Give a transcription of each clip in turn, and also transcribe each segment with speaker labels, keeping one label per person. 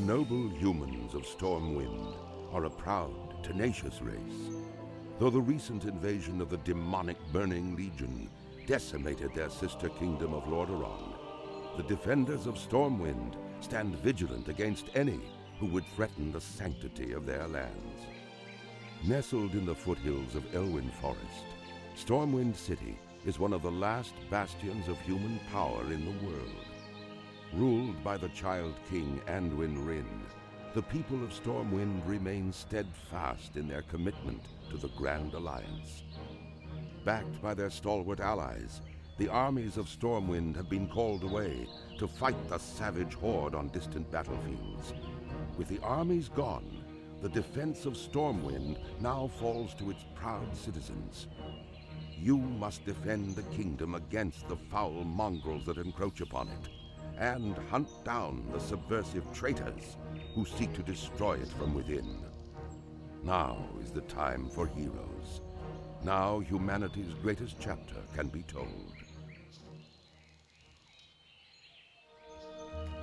Speaker 1: noble humans of Stormwind are a proud, tenacious race. Though the recent invasion of the demonic Burning Legion decimated their sister kingdom of Lordaeron, the defenders of Stormwind stand vigilant against any who would threaten the sanctity of their lands. Nestled in the foothills of Elwyn Forest, Stormwind City is one of the last bastions of human power in the world. Ruled by the Child King Anduin Wrynn, the people of Stormwind remain steadfast in their commitment to the Grand Alliance. Backed by their stalwart allies, the armies of Stormwind have been called away to fight the savage horde on distant battlefields. With the armies gone, the defense of Stormwind now falls to its proud citizens. You must defend the kingdom against the foul mongrels that encroach upon it, and hunt down the subversive traitors who seek to destroy it from within. Now is the time for heroes. Now humanity's greatest chapter can be told.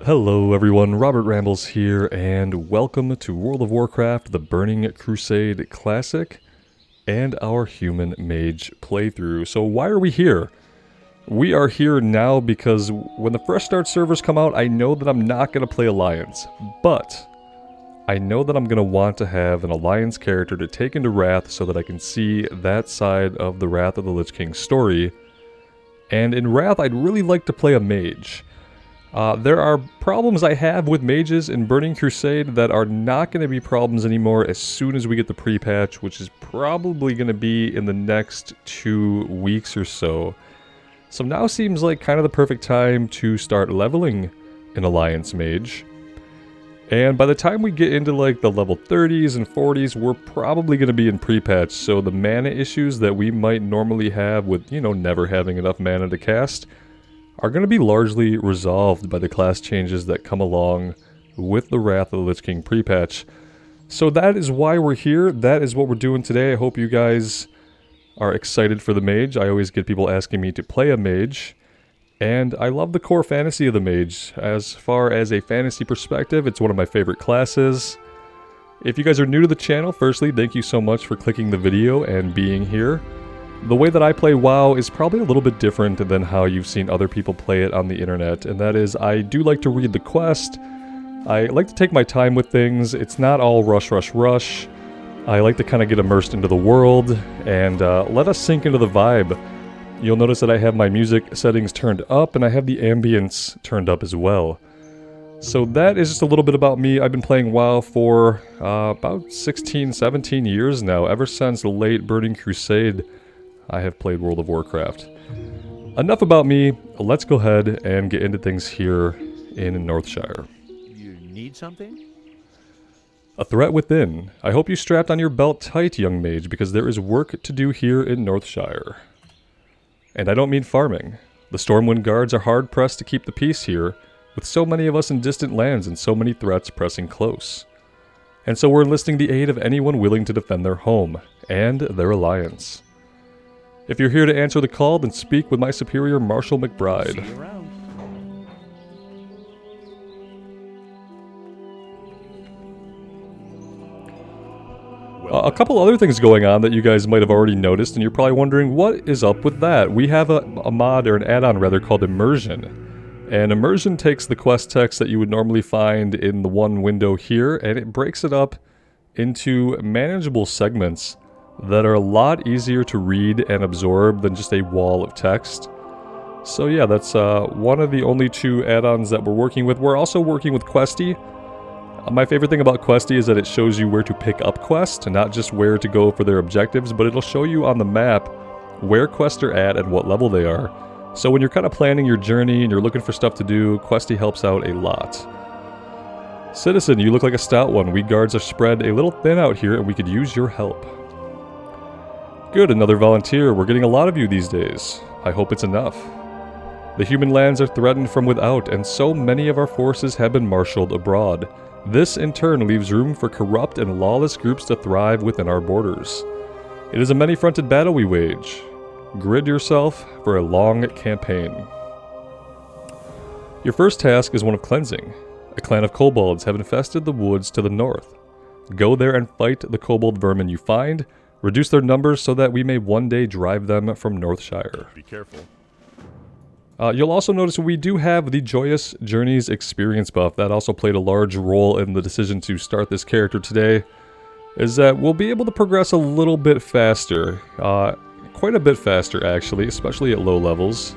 Speaker 2: Hello everyone, Robert Rambles here, and welcome to World of Warcraft, the Burning Crusade Classic, and our Human Mage playthrough. So why are we here? We are here now because when the Fresh Start servers come out, I know that I'm not going to play Alliance, but I know that I'm going to want to have an Alliance character to take into Wrath so that I can see that side of the Wrath of the Lich King story. And in Wrath, I'd really like to play a mage. There are problems I have with mages in Burning Crusade that are not going to be problems anymore as soon as we get the pre-patch, which is probably going to be in the next 2 weeks or so. So now seems like kind of the perfect time to start leveling an Alliance mage. And by the time we get into like the level 30s and 40s, we're probably going to be in pre-patch, so the mana issues that we might normally have with, you know, never having enough mana to cast are going to be largely resolved by the class changes that come along with the Wrath of the Lich King pre-patch. So that is why we're here. That is what we're doing today. I hope you guys are excited for the mage. I always get people asking me to play a mage, and I love the core fantasy of the mage. As far as a fantasy perspective, it's one of my favorite classes. If you guys are new to the channel, firstly, thank you so much for clicking the video and being here. The way that I play WoW is probably a little bit different than how you've seen other people play it on the internet, and that is I do like to read the quest. I like to take my time with things. It's not all rush, rush, rush. I like to kind of get immersed into the world and let us sink into the vibe. You'll notice that I have my music settings turned up and I have the ambience turned up as well. So that is just a little bit about me. I've been playing WoW for about 16, 17 years now. Ever since the late Burning Crusade, I have played World of Warcraft. Enough about me. Let's go ahead and get into things here in Northshire.
Speaker 3: You need something?
Speaker 2: A threat within. I hope you strapped on your belt tight, young mage, because there is work to do here in Northshire. And I don't mean farming. The Stormwind guards are hard-pressed to keep the peace here, with so many of us in distant lands and so many threats pressing close. And so we're enlisting the aid of anyone willing to defend their home, and their alliance. If you're here to answer the call, then speak with my superior, Marshal McBride.
Speaker 3: See you around.
Speaker 2: A couple other things going on that you guys might have already noticed, and you're probably wondering, what is up with that? We have a mod, or an add-on rather, called Immersion. And Immersion takes the quest text that you would normally find in the one window here, and it breaks it up into manageable segments that are a lot easier to read and absorb than just a wall of text. So yeah, that's one of the only 2 add-ons that we're working with. We're also working with Questie. My favorite thing about Questie is that it shows you where to pick up quests, not just where to go for their objectives, but it'll show you on the map where quests are at and what level they are. So when you're kind of planning your journey and you're looking for stuff to do, Questie helps out a lot. Citizen, you look like a stout one. We guards are spread a little thin out here and we could use your help. Good, another volunteer. We're getting a lot of you these days. I hope it's enough. The human lands are threatened from without, and so many of our forces have been marshaled abroad. This, in turn, leaves room for corrupt and lawless groups to thrive within our borders. It is a many-fronted battle we wage. Grid yourself for a long campaign. Your first task is one of cleansing. A clan of kobolds have infested the woods to the north. Go there and fight the kobold vermin you find. Reduce their numbers so that we may one day drive them from Northshire.
Speaker 3: Be careful.
Speaker 2: You'll also notice we do have the Joyous Journeys experience buff. That also played a large role in the decision to start this character today. Is that we'll be able to progress a little bit faster. Quite a bit faster, actually, especially at low levels.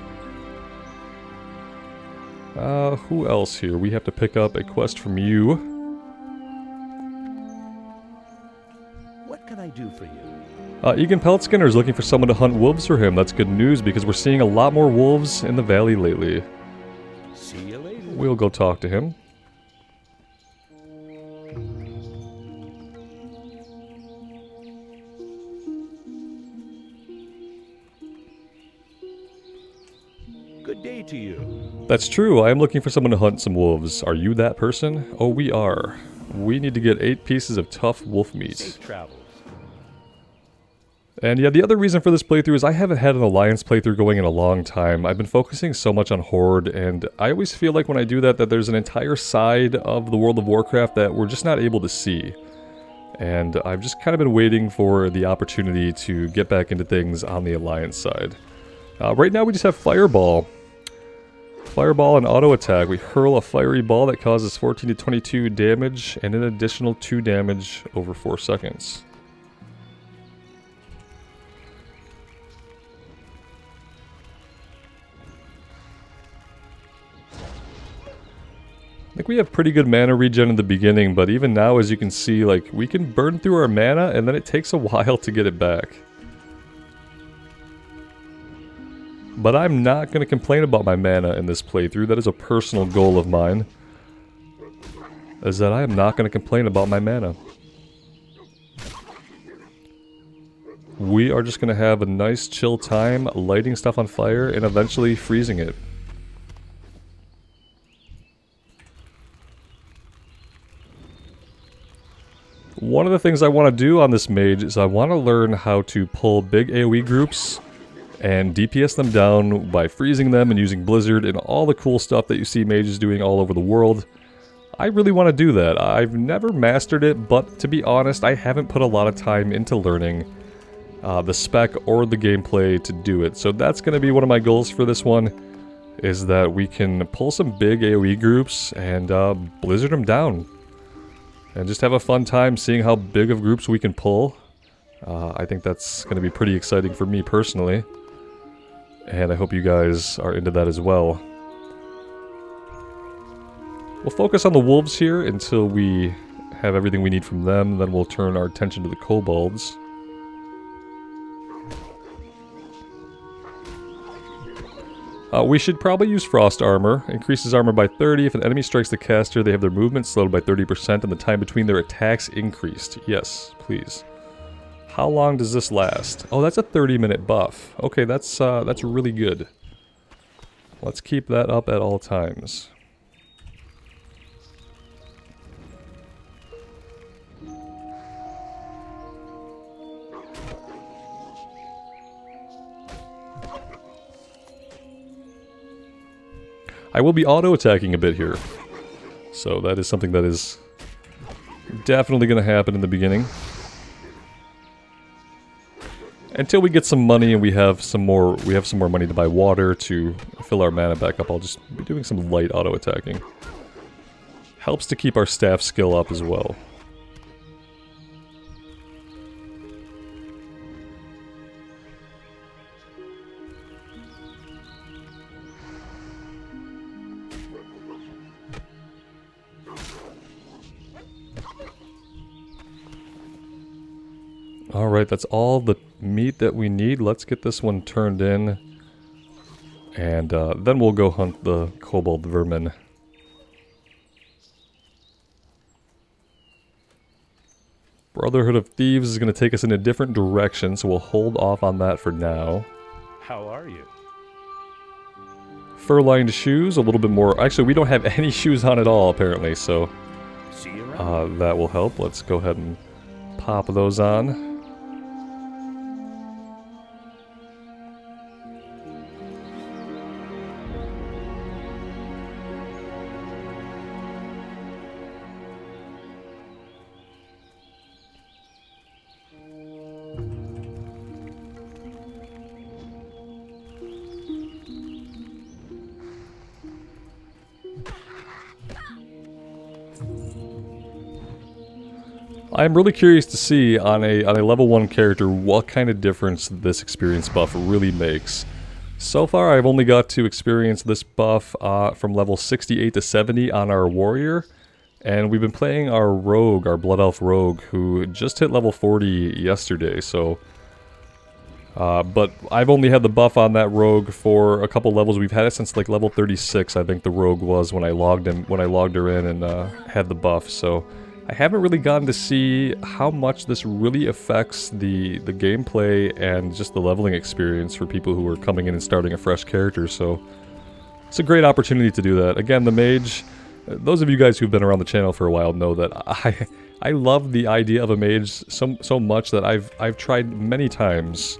Speaker 2: Who else here? We have to pick up a quest from you.
Speaker 3: What can I do for you?
Speaker 2: Egan Peltskinner is looking for someone to hunt wolves for him. That's good news because we're seeing a lot more wolves in the valley lately.
Speaker 3: See you later.
Speaker 2: We'll go talk to him.
Speaker 3: Good day to you.
Speaker 2: That's true. I am looking for someone to hunt some wolves. Are you that person? Oh, we are. We need to get 8 pieces of tough wolf meat.
Speaker 3: Safe travels.
Speaker 2: And yeah, the other reason for this playthrough is I haven't had an Alliance playthrough going in a long time. I've been focusing so much on Horde, and I always feel like when I do that, that there's an entire side of the World of Warcraft that we're just not able to see. And I've just kind of been waiting for the opportunity to get back into things on the Alliance side. Right now we just have Fireball. Fireball and auto attack. We hurl a fiery ball that causes 14 to 22 damage and an additional 2 damage over 4 seconds. I think we have pretty good mana regen in the beginning, but even now, as you can see, like, we can burn through our mana and then it takes a while to get it back. But I'm not going to complain about my mana in this playthrough. That is a personal goal of mine. Is that I am not going to complain about my mana. We are just going to have a nice chill time lighting stuff on fire and eventually freezing it. One of the things I want to do on this mage is I want to learn how to pull big AoE groups and DPS them down by freezing them and using Blizzard and all the cool stuff that you see mages doing all over the world. I really want to do that. I've never mastered it, but to be honest, I haven't put a lot of time into learning the spec or the gameplay to do it. So that's going to be one of my goals for this one, is that we can pull some big AoE groups and Blizzard them down. And just have a fun time seeing how big of groups we can pull. I think that's going to be pretty exciting for me personally. And I hope you guys are into that as well. We'll focus on the wolves here until we have everything we need from them. Then we'll turn our attention to the kobolds. We should probably use Frost Armor. Increases armor by 30. If an enemy strikes the caster, they have their movement slowed by 30% and the time between their attacks increased. Yes, please. How long does this last? Oh, that's a 30-minute buff. Okay, that's really good. Let's keep that up at all times. I will be auto-attacking a bit here. So that is something that is definitely going to happen in the beginning. Until we get some money and we have some more money to buy water to fill our mana back up, I'll just be doing some light auto-attacking. Helps to keep our staff skill up as well. Alright, that's all the meat that we need. Let's get this one turned in. And then we'll go hunt the kobold vermin. Brotherhood of Thieves is going to take us in a different direction, so we'll hold off on that for now.
Speaker 3: How are you?
Speaker 2: Fur-lined shoes, a little bit more. Actually, we don't have any shoes on at all, apparently, so
Speaker 3: See you around.
Speaker 2: that will help. Let's go ahead and pop those on. I'm really curious to see on a level 1 character what kind of difference this experience buff really makes. So far I've only got to experience this buff from level 68 to 70 on our warrior, and we've been playing our rogue, our blood elf rogue, who just hit level 40 yesterday, so... but I've only had the buff on that rogue for a couple levels. We've had it since like level 36, I think the rogue was when I logged her in and had the buff, so... I haven't really gotten to see how much this really affects the gameplay and just the leveling experience for people who are coming in and starting a fresh character, so it's a great opportunity to do that. Again, the mage, those of you guys who've been around the channel for a while know that I love the idea of a mage so much that I've tried many times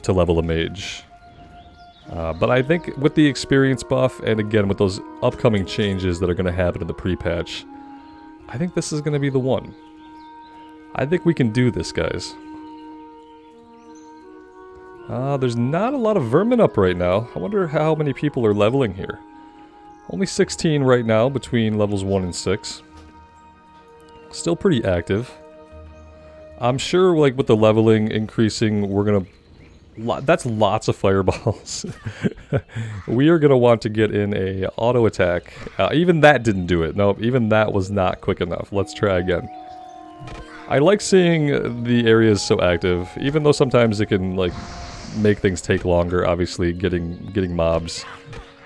Speaker 2: to level a mage. But I think with the experience buff, and again with those upcoming changes that are going to happen in the pre-patch, I think this is going to be the one. I think we can do this, guys. There's not a lot of vermin up right now. I wonder how many people are leveling here. Only 16 right now between levels 1 and 6. Still pretty active. I'm sure, like, with the leveling increasing, we're going to... That's lots of fireballs. We are going to want to get in a auto attack. Even that didn't do it. Nope, even that was not quick enough. Let's try again. I like seeing the areas so active, even though sometimes it can like make things take longer, obviously getting mobs.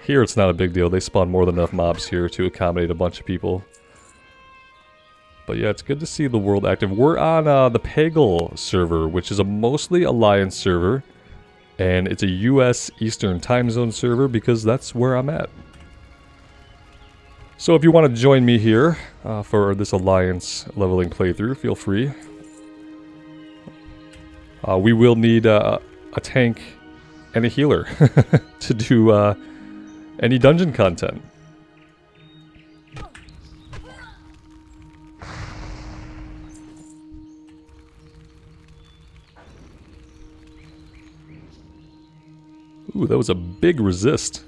Speaker 2: Here it's not a big deal. They spawn more than enough mobs here to accommodate a bunch of people. But yeah, it's good to see the world active. We're on the Pagel server, which is a mostly Alliance server. And it's a US Eastern Time Zone server because that's where I'm at. So if you want to join me here for this Alliance leveling playthrough, feel free. We will need a tank and a healer to do any dungeon content. Ooh, that was a big resist.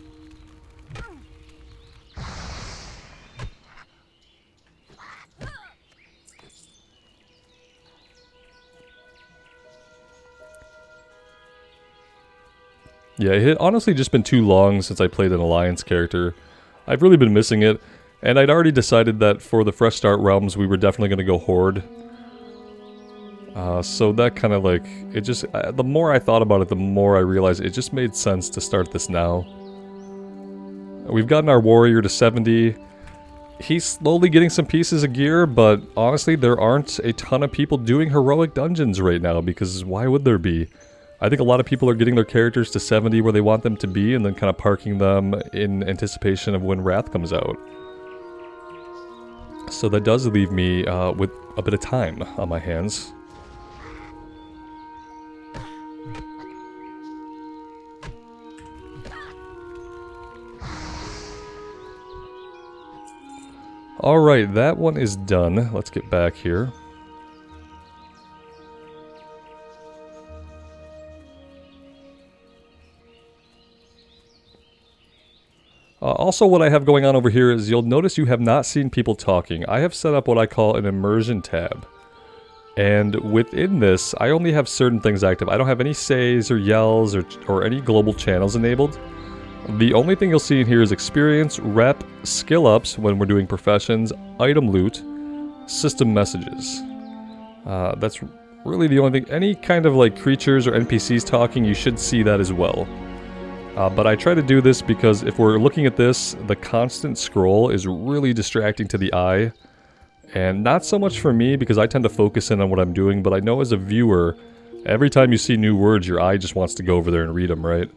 Speaker 2: Yeah, it had honestly just been too long since I played an Alliance character. I've really been missing it, and I'd already decided that for the Fresh Start realms we were definitely going to go Horde. So that kind of like, it just, the more I thought about it, the more I realized it just made sense to start this now. We've gotten our warrior to 70. He's slowly getting some pieces of gear, but honestly there aren't a ton of people doing heroic dungeons right now, because why would there be? I think a lot of people are getting their characters to 70 where they want them to be, and then kind of parking them in anticipation of when Wrath comes out. So that does leave me with a bit of time on my hands. Alright, that one is done. Let's get back here. Also, what I have going on over here is you'll notice you have not seen people talking. I have set up what I call an Immersion tab. And within this, I only have certain things active. I don't have any says or yells or any global channels enabled. The only thing you'll see in here is experience, rep, skill ups when we're doing professions, item loot, system messages. That's really the only thing. Any kind of like creatures or NPCs talking, you should see that as well. But I try to do this because if we're looking at this, the constant scroll is really distracting to the eye. And not so much for me because I tend to focus in on what I'm doing, but I know as a viewer, every time you see new words, your eye just wants to go over there and read them, right?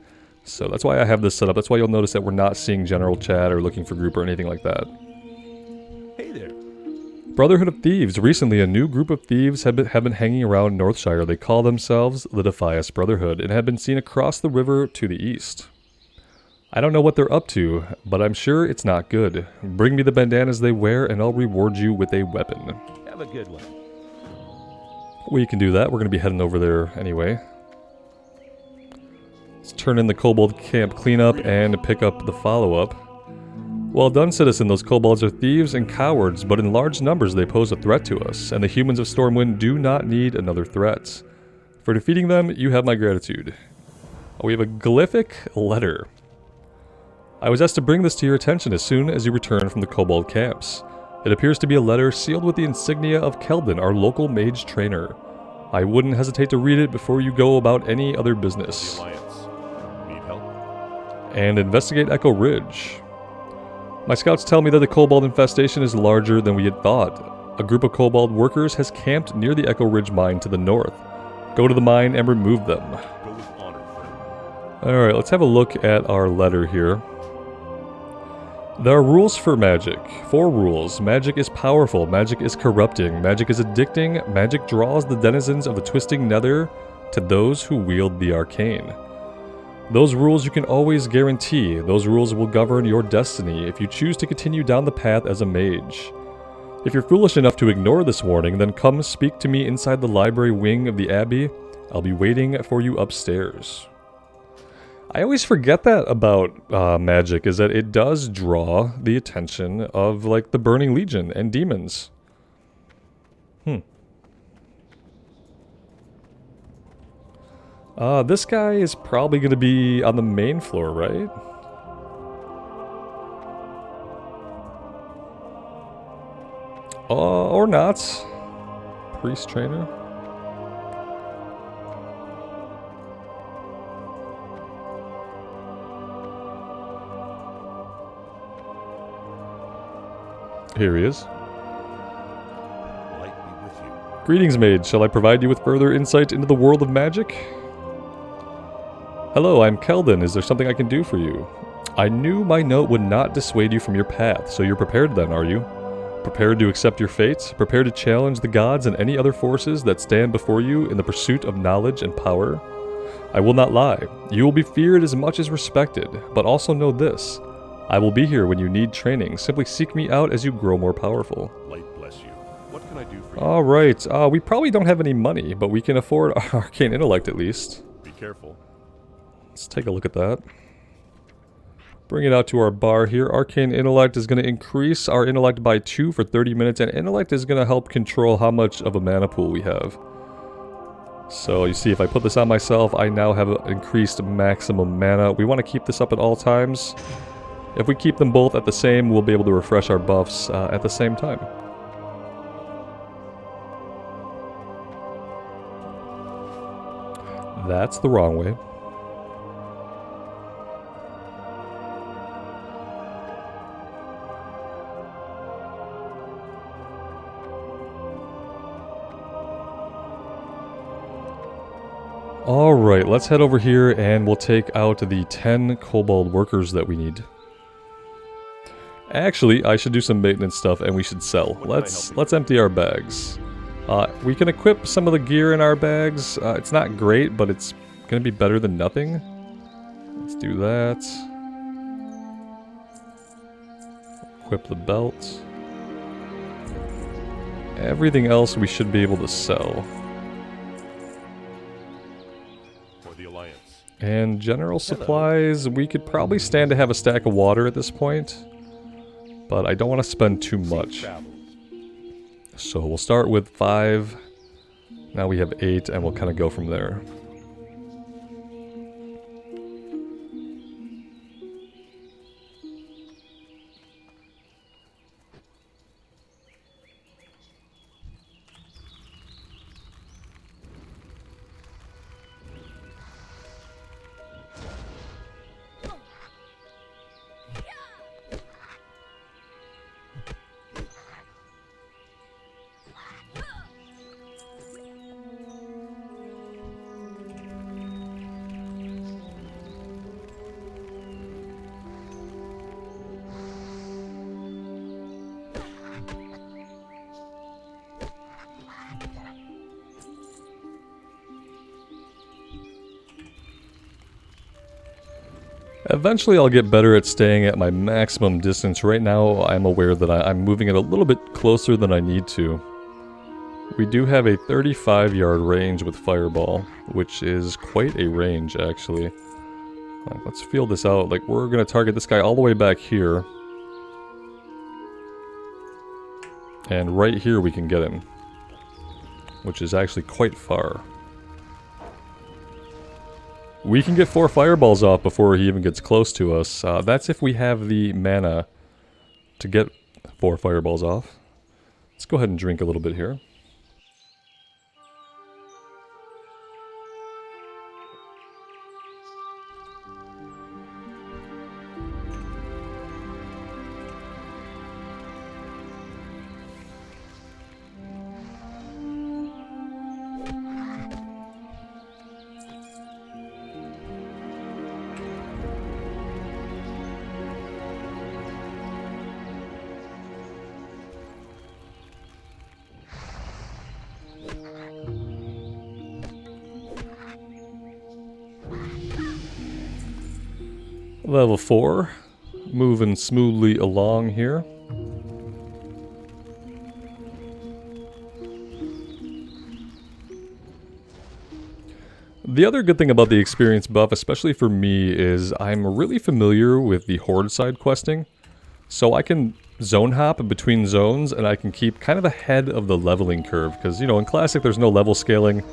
Speaker 2: So that's why I have this set up. That's why you'll notice that we're not seeing general chat or looking for group or anything like that.
Speaker 3: Hey there.
Speaker 2: Brotherhood of Thieves. Recently, a new group of thieves have been hanging around Northshire. They call themselves the Defias Brotherhood and have been seen across the river to the east. I don't know what they're up to, but I'm sure it's not good. Bring me the bandanas they wear and I'll reward you with a weapon.
Speaker 3: Have a good one.
Speaker 2: We can do that. We're going to be heading over there anyway. Let's turn in the Kobold Camp cleanup and pick up the follow-up. Well done, citizen. Those kobolds are thieves and cowards, but in large numbers they pose a threat to us, and the humans of Stormwind do not need another threat. For defeating them, you have my gratitude. Oh, we have a glyphic letter. I was asked to bring this to your attention as soon as you return from the kobold camps. It appears to be a letter sealed with the insignia of Keldon, our local mage trainer. I wouldn't hesitate to read it before you go about any other business.
Speaker 3: The Alliance. Need help?
Speaker 2: And investigate Echo Ridge. My scouts tell me that the kobold infestation is larger than we had thought. A group of kobold workers has camped near the Echo Ridge mine to the north. Go to the mine and remove them.
Speaker 3: Go with honor, friend.
Speaker 2: Alright, let's have a look at our letter here. There are rules for magic. 4 rules. Magic is powerful. Magic is corrupting. Magic is addicting. Magic draws the denizens of the twisting nether to those who wield the arcane. Those rules you can always guarantee. Those rules will govern your destiny if you choose to continue down the path as a mage. If you're foolish enough to ignore this warning, then come speak to me inside the library wing of the Abbey. I'll be waiting for you upstairs. I always forget that about magic, is that it does draw the attention of, like, the Burning Legion and demons. This guy is probably going to be on the main floor, right? Or not. Priest trainer. Here he is.
Speaker 3: Light be with you.
Speaker 2: Greetings, mage. Shall I provide you with further insight into the world of magic? Hello, I'm Keldon. Is there something I can do for you? I knew my note would not dissuade you from your path, so you're prepared then, are you? Prepared to accept your fate? Prepared to challenge the gods and any other forces that stand before you in the pursuit of knowledge and power? I will not lie. You will be feared as much as respected, but also know this. I will be here when you need training. Simply seek me out as you grow more powerful.
Speaker 3: Light bless you. What can I do for you?
Speaker 2: Alright, we probably don't have any money, but we can afford Arcane Intellect at least.
Speaker 3: Be careful.
Speaker 2: Let's take a look at that. Bring it out to our bar here. Arcane Intellect is going to increase our intellect by 2 for 30 minutes, and intellect is going to help control how much of a mana pool we have. So you see, if I put this on myself, I now have an increased maximum mana. We want to keep this up at all times. If we keep them both at the same, we'll be able to refresh our buffs at the same time. That's the wrong way. Alright, let's head over here and we'll take out the 10 kobold workers that we need. Actually, I should do some maintenance stuff and we should sell. Let's empty our bags. We can equip some of the gear in our bags. It's not great, but it's gonna be better than nothing. Let's do that. Equip the belt. Everything else we should be able to sell. And general supplies, we could probably stand to have a stack of water at this point, but I don't want to spend too much. So we'll start with 5, now we have 8, and we'll kind of go from there. Eventually I'll get better at staying at my maximum distance. Right now I'm aware that I'm moving it a little bit closer than I need to. We do have a 35-yard range with Fireball, which is quite a range actually. Let's feel this out. Like, we're going to target this guy all the way back here. And right here we can get him, which is actually quite far. We can get 4 fireballs off before he even gets close to us. That's if we have the mana to get 4 fireballs off. Let's go ahead and drink a little bit here. Level 4, moving smoothly along here. The other good thing about the experience buff, especially for me, is I'm really familiar with the Horde side questing. So I can zone hop between zones and I can keep kind of ahead of the leveling curve. Because, you know, in Classic there's no level scaling.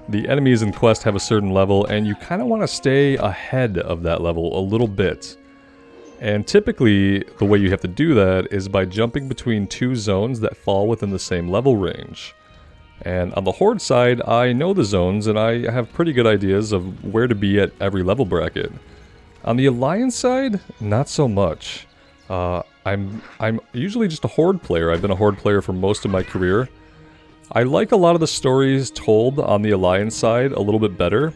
Speaker 2: The enemies in Quest have a certain level, and you kind of want to stay ahead of that level a little bit. And typically, the way you have to do that is by jumping between 2 zones that fall within the same level range. And on the Horde side, I know the zones, and I have pretty good ideas of where to be at every level bracket. On the Alliance side, not so much. I'm usually just a Horde player. I've been a Horde player for most of my career. I like a lot of the stories told on the Alliance side a little bit better,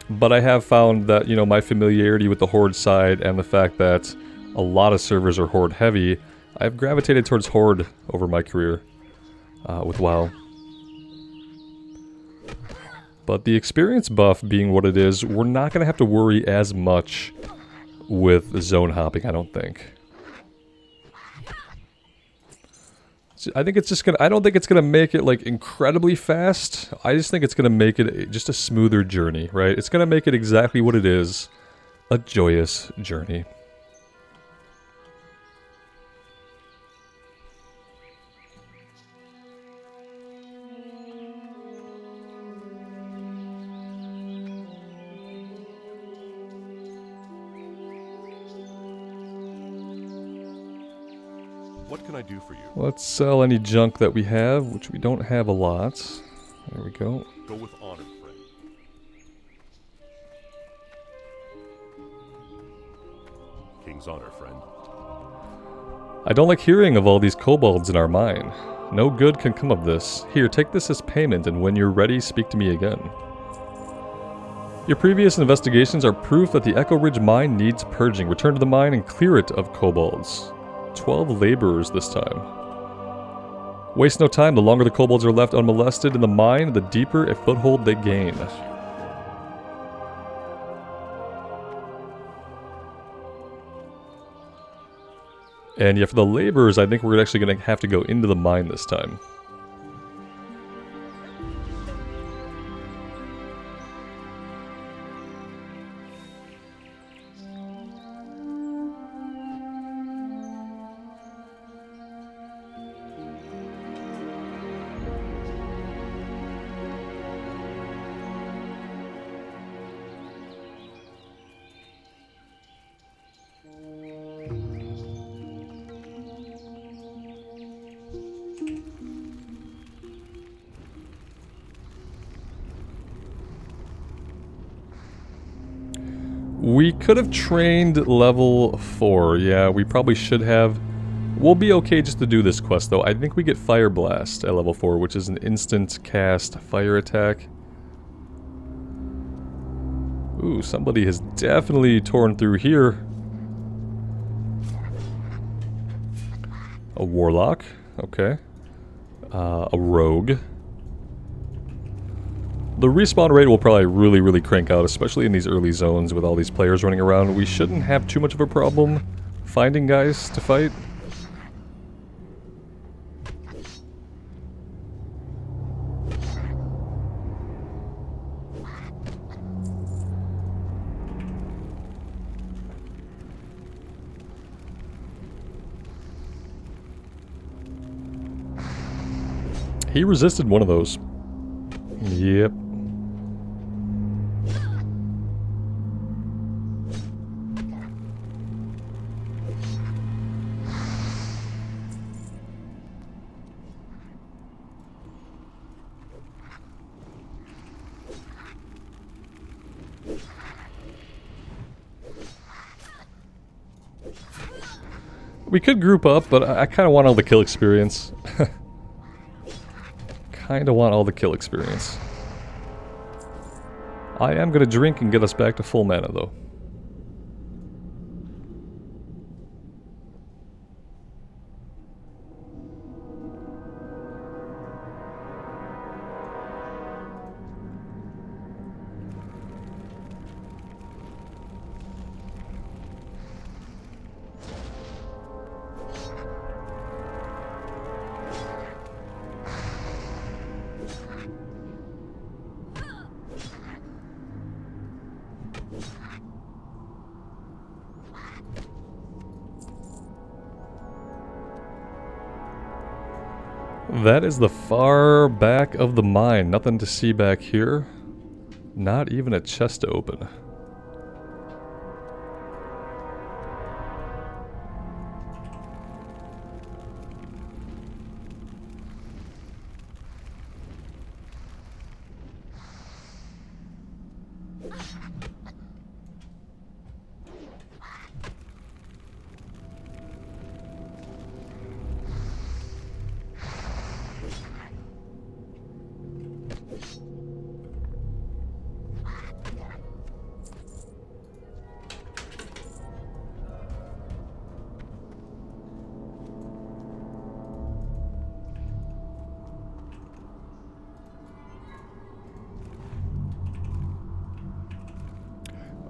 Speaker 2: but I have found that, you know, my familiarity with the Horde side and the fact that a lot of servers are Horde heavy, I've gravitated towards Horde over my career with WoW. But the experience buff being what it is, we're not going to have to worry as much with zone hopping, I don't think. I think it's just gonna, I don't think it's gonna make it like incredibly fast. I just think it's gonna make it just a smoother journey, right? It's gonna make it exactly what it is, a joyous journey.
Speaker 3: What can I do for you?
Speaker 2: Let's sell any junk that we have, which we don't have a lot. There we go.
Speaker 3: Go with honor, friend. King's honor, friend.
Speaker 2: I don't like hearing of all these kobolds in our mine. No good can come of this. Here, take this as payment, and when you're ready, speak to me again. Your previous investigations are proof that the Echo Ridge mine needs purging. Return to the mine and clear it of kobolds. 12 laborers this time. Waste no time. The longer the kobolds are left unmolested in the mine, the deeper a foothold they gain. And yeah, for the laborers, I think we're actually going to have to go into the mine this time. We could have trained level 4. Yeah, we probably should have. We'll be okay just to do this quest, though. I think we get Fire Blast at level 4, which is an instant cast fire attack. Ooh, somebody has definitely torn through here. A Warlock. Okay. A Rogue. The respawn rate will probably really crank out, especially in these early zones with all these players running around. We shouldn't have too much of a problem finding guys to fight. He resisted one of those. Yep. We could group up, but I kind of want all the kill experience. Kind of want all the kill experience. I am going to drink and get us back to full mana, though. That is the far back of the mine. Nothing to see back here. Not even a chest to open.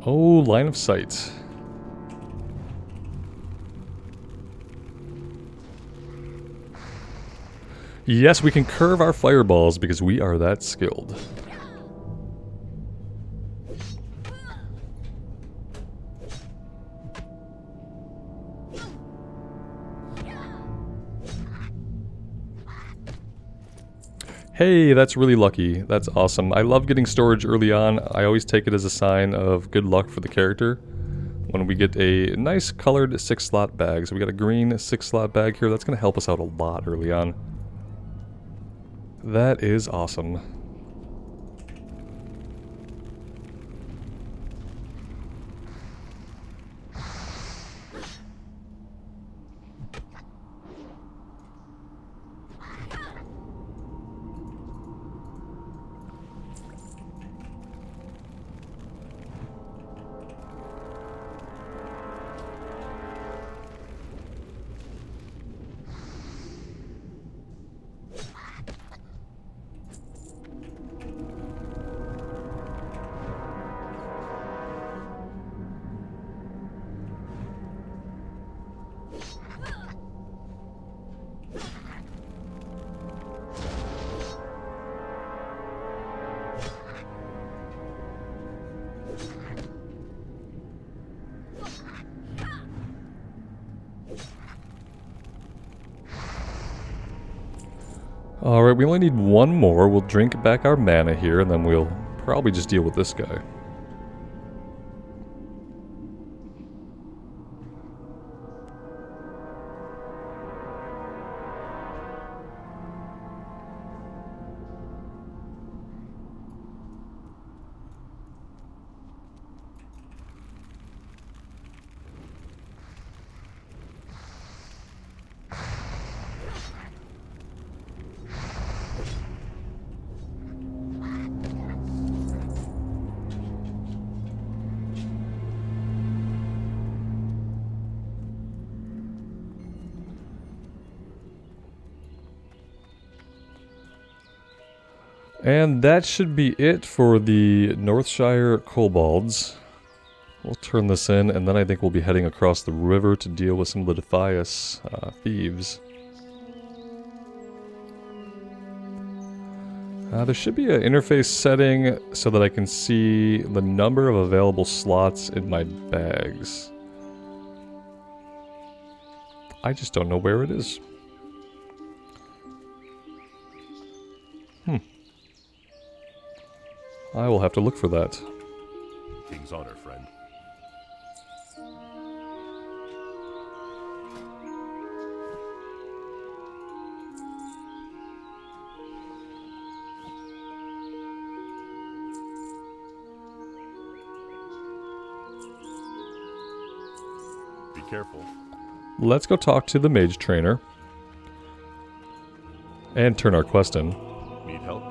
Speaker 2: Oh, line of sight. Yes, we can curve our fireballs because we are that skilled. Hey, that's really lucky. That's awesome. I love getting storage early on. I always take it as a sign of good luck for the character. When we get a nice colored 6-slot bag. So we got a green 6-slot bag here. That's going to help us out a lot early on. That is awesome. Alright, we only need one more. We'll drink back our mana here, and then we'll probably just deal with this guy. And that should be it for the Northshire kobolds. We'll turn this in, and then I think we'll be heading across the river to deal with some of the Defias thieves. There should be an interface setting so that I can see the number of available slots in my bags. I just don't know where it is. I will have to look for that.
Speaker 3: King's honor, friend. Be careful.
Speaker 2: Let's go talk to the mage trainer. And turn our quest in.
Speaker 3: Need help?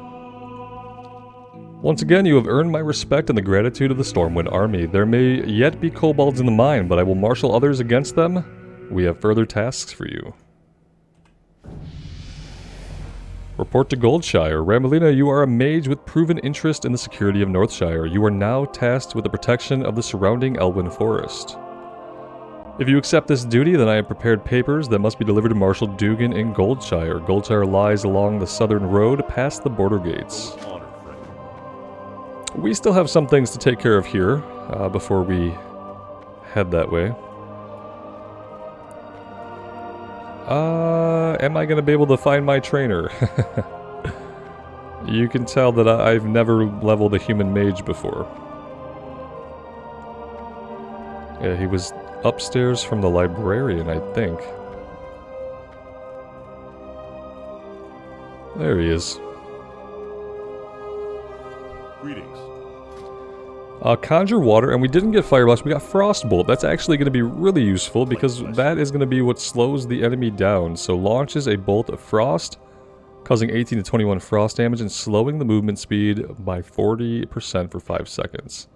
Speaker 2: Once again, you have earned my respect and the gratitude of the Stormwind army. There may yet be kobolds in the mine, but I will marshal others against them. We have further tasks for you. Report to Goldshire. Ramelina, you are a mage with proven interest in the security of Northshire. You are now tasked with the protection of the surrounding Elwyn Forest. If you accept this duty, then I have prepared papers that must be delivered to Marshal Dugan in Goldshire. Goldshire lies along the southern road past the border gates.
Speaker 3: Honor, friend.
Speaker 2: We still have some things to take care of here before we head that way. Am I going to be able to find my trainer? You can tell that I've never leveled a human mage before. Yeah, he was upstairs from the librarian, I think. There he is.
Speaker 3: Greetings.
Speaker 2: Conjure water, and we didn't get Fire Blast, we got Frostbolt. That's actually going to be really useful because that is going to be what slows the enemy down. So launches a bolt of frost, causing 18 to 21 frost damage and slowing the movement speed by 40% for 5 seconds.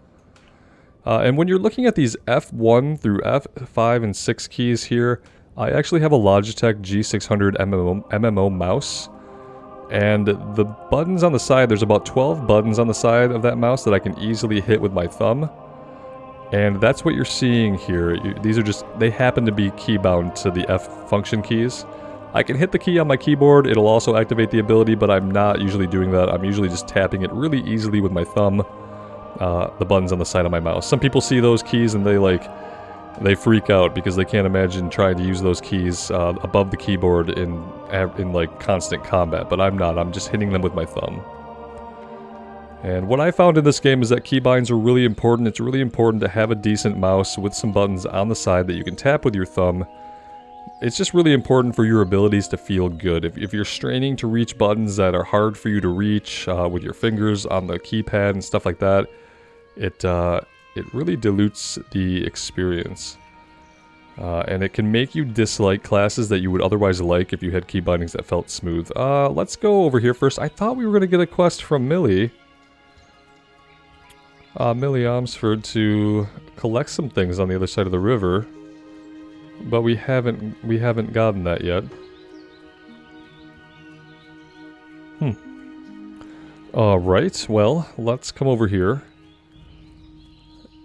Speaker 2: And when you're looking at these F1 through F5 and 6 keys here, I actually have a Logitech G600 MMO mouse. And the buttons on the side, there's about 12 buttons on the side of that mouse that I can easily hit with my thumb. And that's what you're seeing here. These are just, they happen to be keybound to the F function keys. I can hit the key on my keyboard, it'll also activate the ability, but I'm not usually doing that. I'm usually just tapping it really easily with my thumb. The buttons on the side of my mouse. Some people see those keys and they freak out because they can't imagine trying to use those keys above the keyboard in like constant combat, but I'm not. I'm just hitting them with my thumb. And what I found in this game is that keybinds are really important. It's really important to have a decent mouse with some buttons on the side that you can tap with your thumb. It's just really important for your abilities to feel good. If you're straining to reach buttons that are hard for you to reach with your fingers on the keypad and stuff like that, it really dilutes the experience. And it can make you dislike classes that you would otherwise like if you had key bindings that felt smooth. Let's go over here first. I thought we were going to get a quest from Millie. Millie Omsford to collect some things on the other side of the river. But we haven't gotten that yet. Alright, well, let's come over here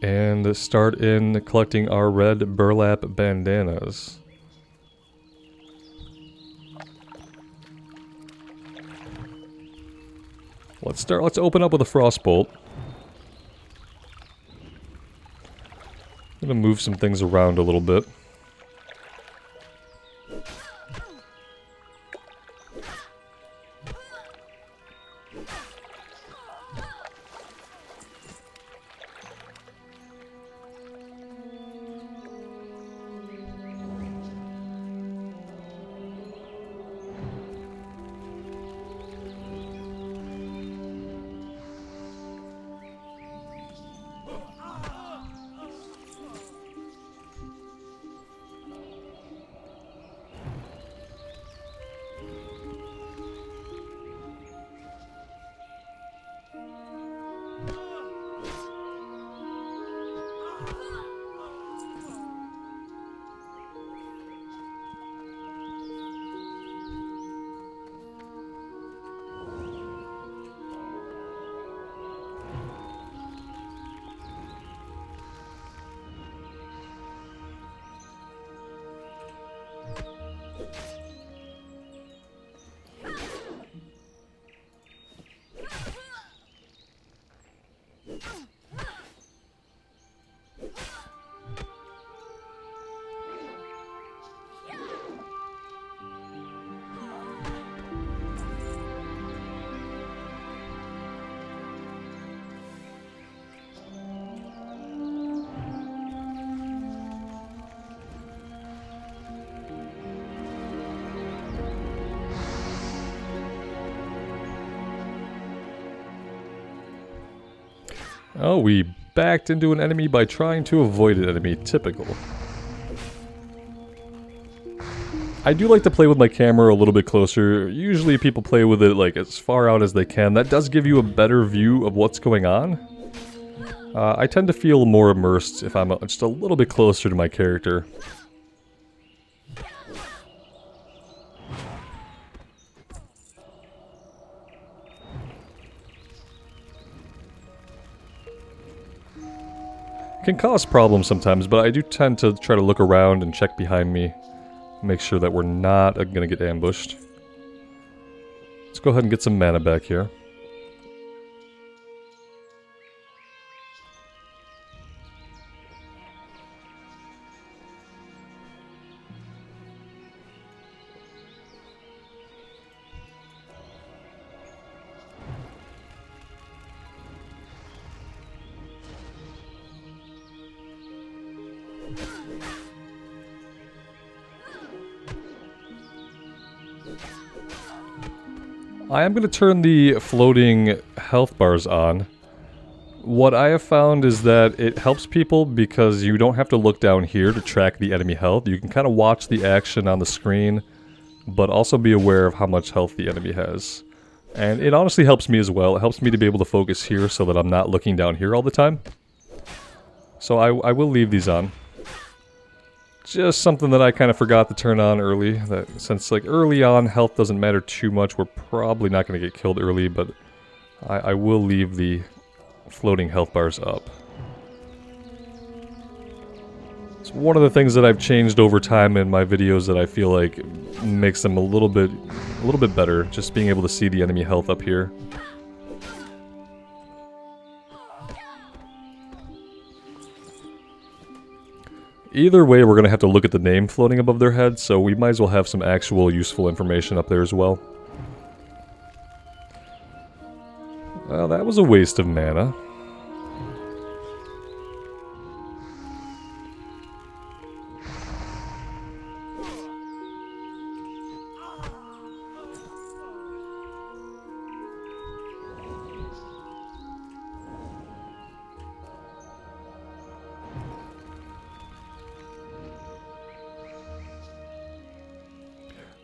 Speaker 2: and start in collecting our red burlap bandanas. Let's open up with a frostbolt. I'm gonna move some things around a little bit. Oh, we backed into an enemy by trying to avoid an enemy. Typical. I do like to play with my camera a little bit closer. Usually people play with it like as far out as they can. That does give you a better view of what's going on. I tend to feel more immersed if I'm just a little bit closer to my character. Can cause problems sometimes, but I do tend to try to look around and check behind me. Make sure that we're not going to get ambushed. Let's go ahead and get some mana back here. I am going to turn the floating health bars on. What I have found is that it helps people because you don't have to look down here to track the enemy health. You can kind of watch the action on the screen, but also be aware of how much health the enemy has. And it honestly helps me as well. It helps me to be able to focus here so that I'm not looking down here all the time. So I will leave these on. Just something that I kind of forgot to turn on early. That since like early on health doesn't matter too much, we're probably not going to get killed early, but I will leave the floating health bars up. It's one of the things that I've changed over time in my videos that I feel like makes them a little bit better, just being able to see the enemy health up here. Either way, we're going to have to look at the name floating above their head, so we might as well have some actual useful information up there as well. Well, that was a waste of mana.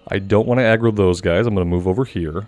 Speaker 2: I don't want to aggro those guys. I'm going to move over here.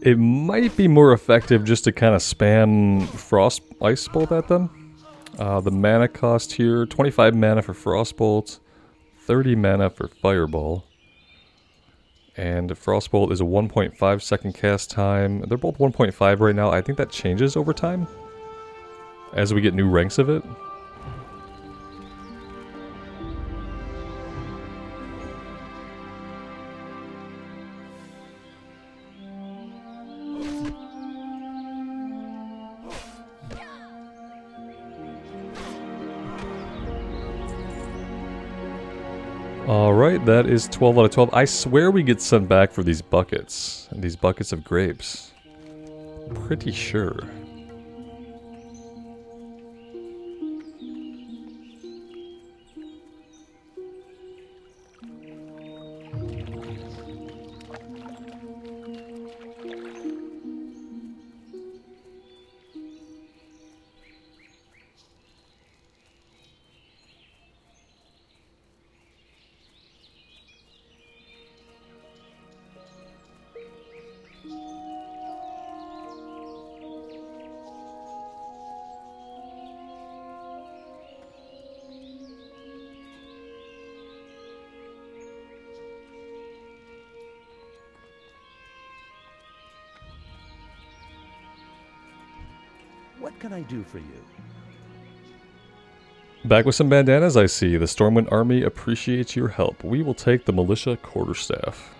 Speaker 2: It might be more effective just to kind of spam Frost Ice Bolt at them. The mana cost here, 25 mana for Frost Bolt, 30 mana for Fireball. And Frost Bolt is a 1.5 second cast time. They're both 1.5 right now. I think that changes over time as we get new ranks of it. Alright, that is 12 out of 12. I swear we get sent back for these buckets. These buckets of grapes. Pretty sure.
Speaker 4: What can I do for you?
Speaker 2: Back with some bandanas, I see. The Stormwind Army appreciates your help. We will take the Militia Quarterstaff.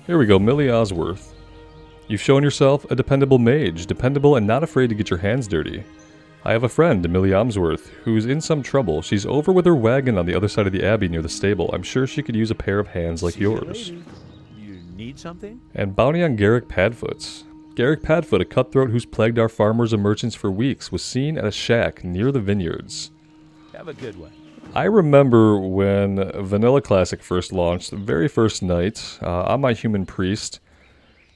Speaker 2: Here we go, Millie Osworth. You've shown yourself a dependable mage, dependable and not afraid to get your hands dirty. I have a friend, Millie Osworth, who's in some trouble. She's over with her wagon on the other side of the abbey near the stable. I'm sure she could use a pair of hands like yours.
Speaker 4: You need something?
Speaker 2: And bounty on Garrick Padfoot. Garrick Padfoot, a cutthroat who's plagued our farmers and merchants for weeks, was seen at a shack near the vineyards.
Speaker 4: Have a good one.
Speaker 2: I remember when Vanilla Classic first launched, the very first night, on my human priest,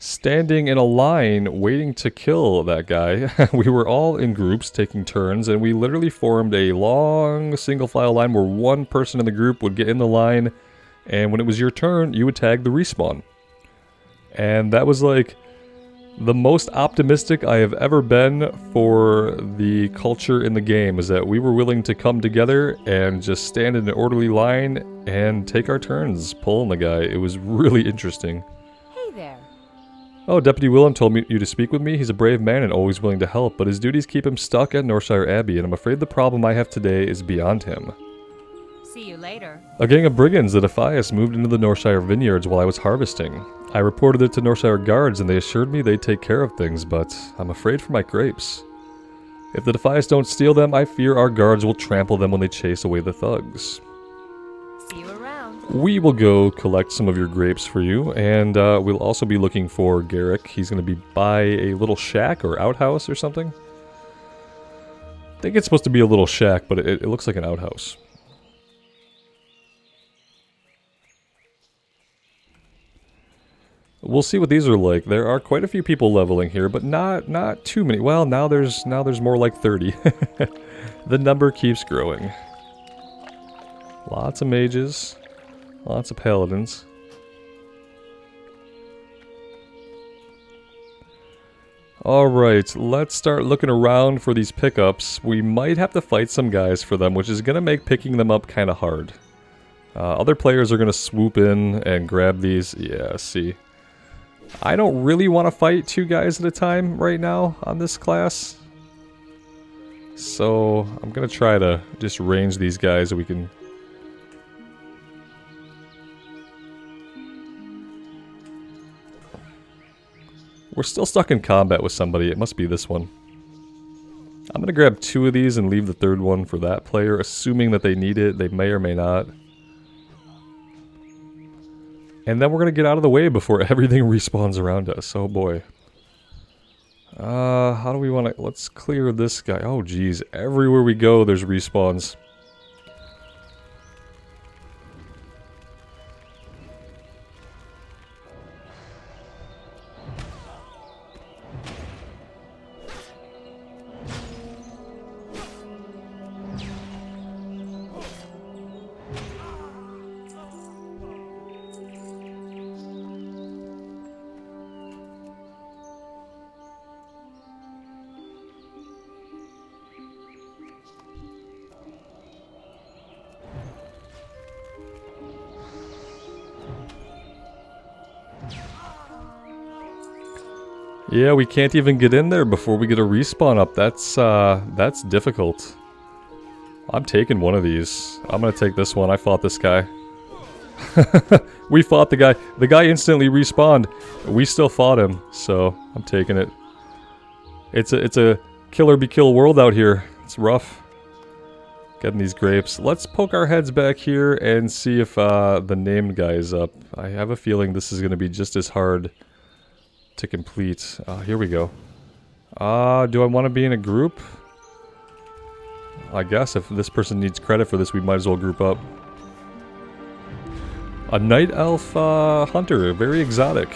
Speaker 2: standing in a line waiting to kill that guy. We were all in groups taking turns, and we literally formed a long single file line where one person in the group would get in the line, and when it was your turn, you would tag the respawn. And that was like the most optimistic I have ever been for the culture in the game, is that we were willing to come together and just stand in an orderly line and take our turns pulling the guy. It was really interesting.
Speaker 5: Hey there.
Speaker 2: Oh, Deputy Willem told you to speak with me. He's a brave man and always willing to help, but his duties keep him stuck at Northshire Abbey, and I'm afraid the problem I have today is beyond him.
Speaker 5: See you later.
Speaker 2: A gang of brigands, the Defias, moved into the Northshire vineyards while I was harvesting. I reported it to Northshire guards and they assured me they'd take care of things, but I'm afraid for my grapes. If the Defias don't steal them, I fear our guards will trample them when they chase away the thugs.
Speaker 5: See you around.
Speaker 2: We will go collect some of your grapes for you, and we'll also be looking for Garrick. He's going to be by a little shack or outhouse or something. I think it's supposed to be a little shack, but it looks like an outhouse. We'll see what these are like. There are quite a few people leveling here, but not too many. Well, now there's more like 30. The number keeps growing. Lots of mages, lots of paladins. Alright, let's start looking around for these pickups. We might have to fight some guys for them, which is going to make picking them up kind of hard. Other players are going to swoop in and grab these. Yeah, see. I don't really want to fight two guys at a time right now on this class. So I'm going to try to just range these guys so we can... We're still stuck in combat with somebody. It must be this one. I'm going to grab two of these and leave the third one for that player, assuming that they need it. They may or may not. And then we're going to get out of the way before everything respawns around us. Oh boy. How do we want to... Let's clear this guy. Oh geez, everywhere we go there's respawns. Yeah, we can't even get in there before we get a respawn up. That's difficult. I'm taking one of these. I'm gonna take this one. I fought this guy. We fought the guy. The guy instantly respawned. We still fought him, so I'm taking it. It's a killer be kill world out here. It's rough. Getting these grapes. Let's poke our heads back here and see if the named guy is up. I have a feeling this is going to be just as hard to complete. Here we go. Do I want to be in a group? I guess if this person needs credit for this, we might as well group up. A night elf hunter, very exotic.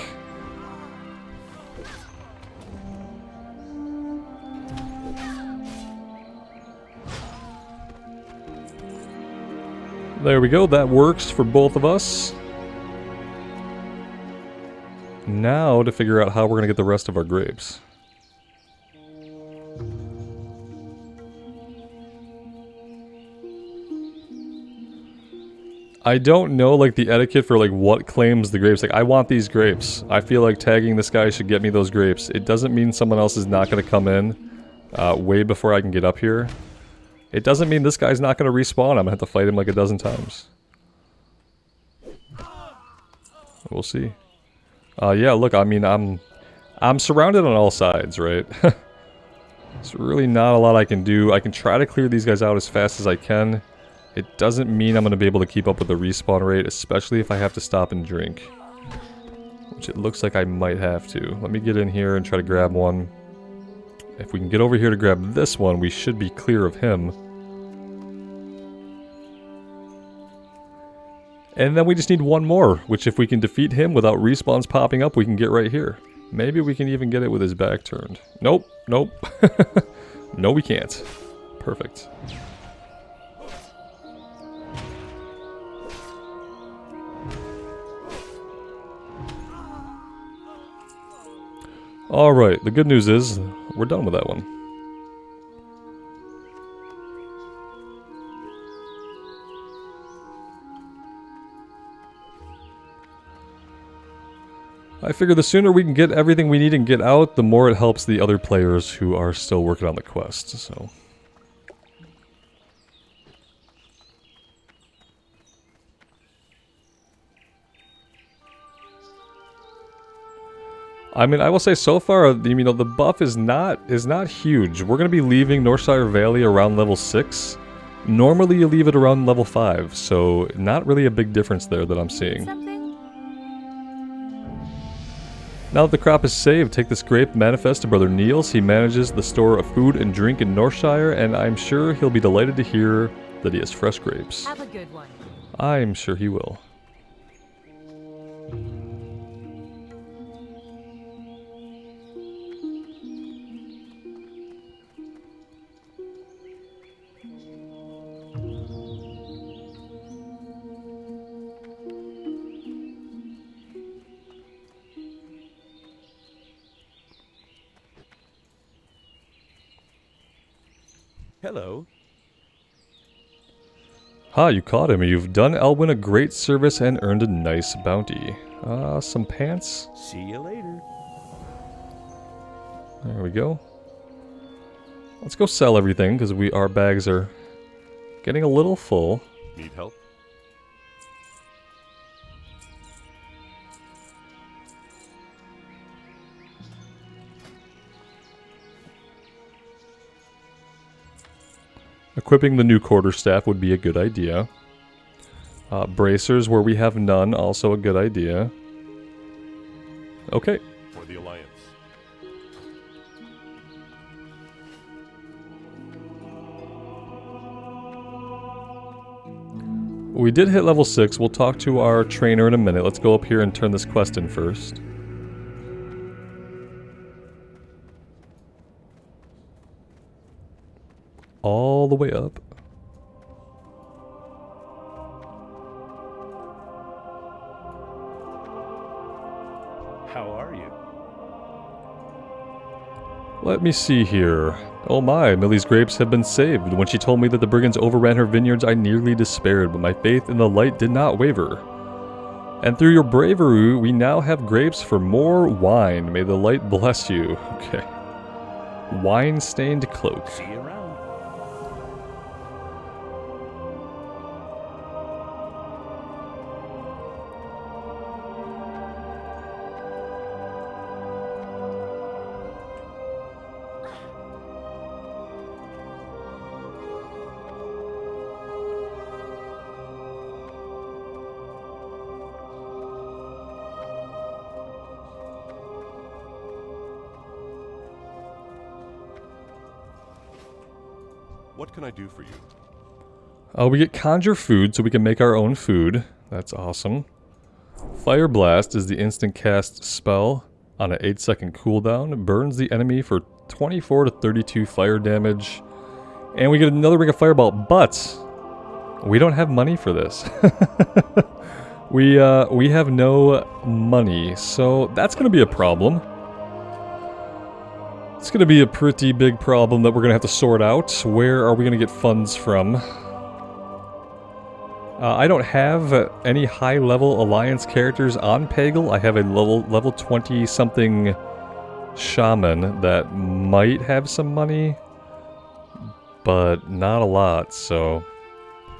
Speaker 2: There we go, that works for both of us. Now to figure out how we're going to get the rest of our grapes. I don't know like the etiquette for like what claims the grapes. Like I want these grapes. I feel like tagging this guy should get me those grapes. It doesn't mean someone else is not going to come in way before I can get up here. It doesn't mean this guy's not going to respawn. I'm going to have to fight him like a dozen times. We'll see. Yeah, look, I mean, I'm surrounded on all sides, right? There's really not a lot I can do. I can try to clear these guys out as fast as I can. It doesn't mean I'm going to be able to keep up with the respawn rate, especially if I have to stop and drink. Which it looks like I might have to. Let me get in here and try to grab one. If we can get over here to grab this one, we should be clear of him. And then we just need one more, which if we can defeat him without respawns popping up, we can get right here. Maybe we can even get it with his back turned. Nope, nope. No, we can't. Perfect. Alright, the good news is, we're done with that one. I figure the sooner we can get everything we need and get out, the more it helps the other players who are still working on the quest, so... I mean, I will say so far, you know, the buff is not huge. We're going to be leaving Northshire Valley around level 6. Normally you leave it around level 5, so not really a big difference there that I'm seeing. Now that the crop is saved, take this grape manifest to Brother Niels. He manages the store of food and drink in Northshire, and I'm sure he'll be delighted to hear that he has fresh grapes.
Speaker 5: Have a good one.
Speaker 2: I'm sure he will.
Speaker 4: Hello.
Speaker 2: Ha, you caught him. You've done Elwyn a great service and earned a nice bounty. Some pants.
Speaker 4: See you later.
Speaker 2: There we go. Let's go sell everything, because our bags are getting a little full.
Speaker 3: Need help?
Speaker 2: Equipping the new quarterstaff would be a good idea. Bracers where we have none, also a good idea. Okay.
Speaker 3: For the Alliance.
Speaker 2: We did hit level 6. We'll talk to our trainer in a minute. Let's go up here and turn this quest in first. All the way up.
Speaker 4: How are you?
Speaker 2: Let me see here. Oh my, Millie's grapes have been saved. When she told me that the brigands overran her vineyards, I nearly despaired, but my faith in the light did not waver. And through your bravery, we now have grapes for more wine. May the light bless you. Okay. Wine-stained cloak.
Speaker 4: See you around.
Speaker 3: What can I do for you?
Speaker 2: We get conjure food, so we can make our own food. That's awesome. Fire Blast is the instant cast spell on an 8-second cooldown. It burns the enemy for 24 to 32 fire damage. And we get another Ring of Fireball, but we don't have money for this. We have no money, so that's going to be a problem. It's going to be a pretty big problem that we're going to have to sort out. Where are we going to get funds from? I don't have any high-level Alliance characters on Pagel. I have a level 20-something shaman that might have some money, but not a lot, so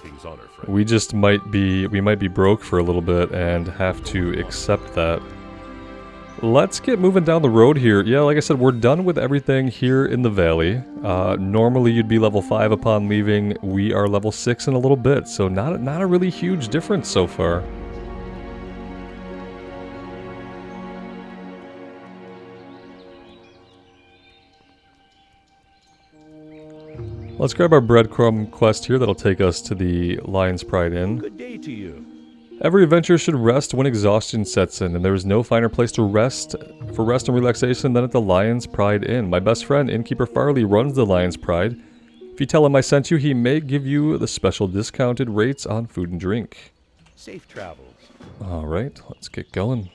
Speaker 3: King's honor, friend.
Speaker 2: we might be broke for a little bit and have to accept that. Let's get moving down the road here. Yeah, like I said, we're done with everything here in the valley. Normally you'd be level 5 upon leaving. We are level 6 in a little bit, so not a really huge difference so far. Let's grab our breadcrumb quest here that'll take us to the Lion's Pride Inn.
Speaker 4: Good day to you.
Speaker 2: Every adventurer should rest when exhaustion sets in, and there is no finer place to rest and relaxation than at the Lion's Pride Inn. My best friend, Innkeeper Farley, runs the Lion's Pride. If you tell him I sent you, he may give you the special discounted rates on food and drink.
Speaker 4: Safe travels.
Speaker 2: Alright, let's get going.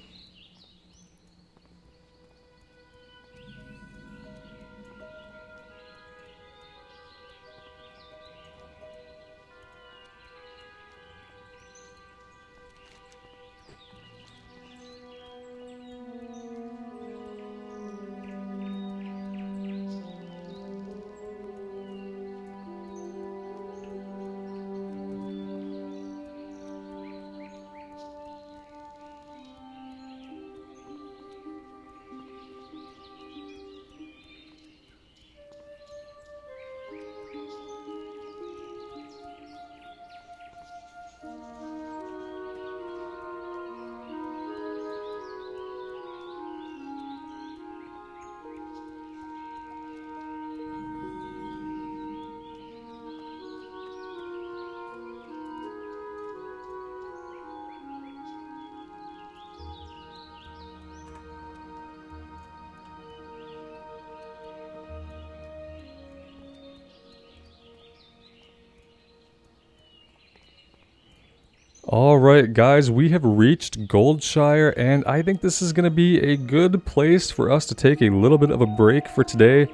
Speaker 2: Alright guys, we have reached Goldshire, and I think this is going to be a good place for us to take a little bit of a break for today.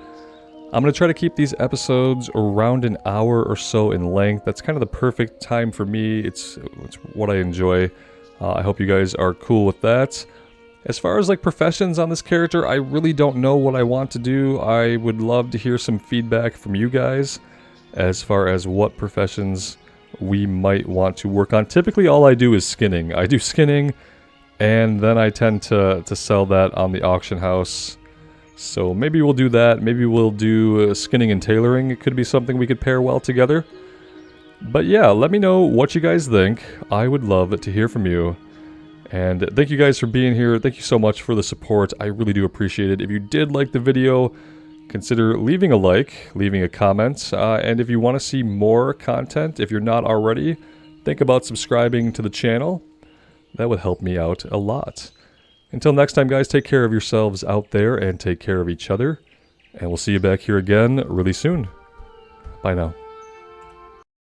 Speaker 2: I'm going to try to keep these episodes around an hour or so in length. That's kind of the perfect time for me. It's what I enjoy. I hope you guys are cool with that. As far as like professions on this character, I really don't know what I want to do. I would love to hear some feedback from you guys as far as what professions we might want to work on. Typically all I do is skinning. I do skinning and then I tend to sell that on the auction house. So maybe we'll do that. Maybe we'll do skinning and tailoring. It could be something we could pair well together. But yeah, let me know what you guys think. I would love to hear from you. And thank you guys for being here. Thank you so much for the support. I really do appreciate it. If you did like the video, consider leaving a like, leaving a comment, and if you want to see more content, if you're not already, think about subscribing to the channel. That would help me out a lot. Until next time, guys, take care of yourselves out there and take care of each other. And we'll see you back here again really soon. Bye now.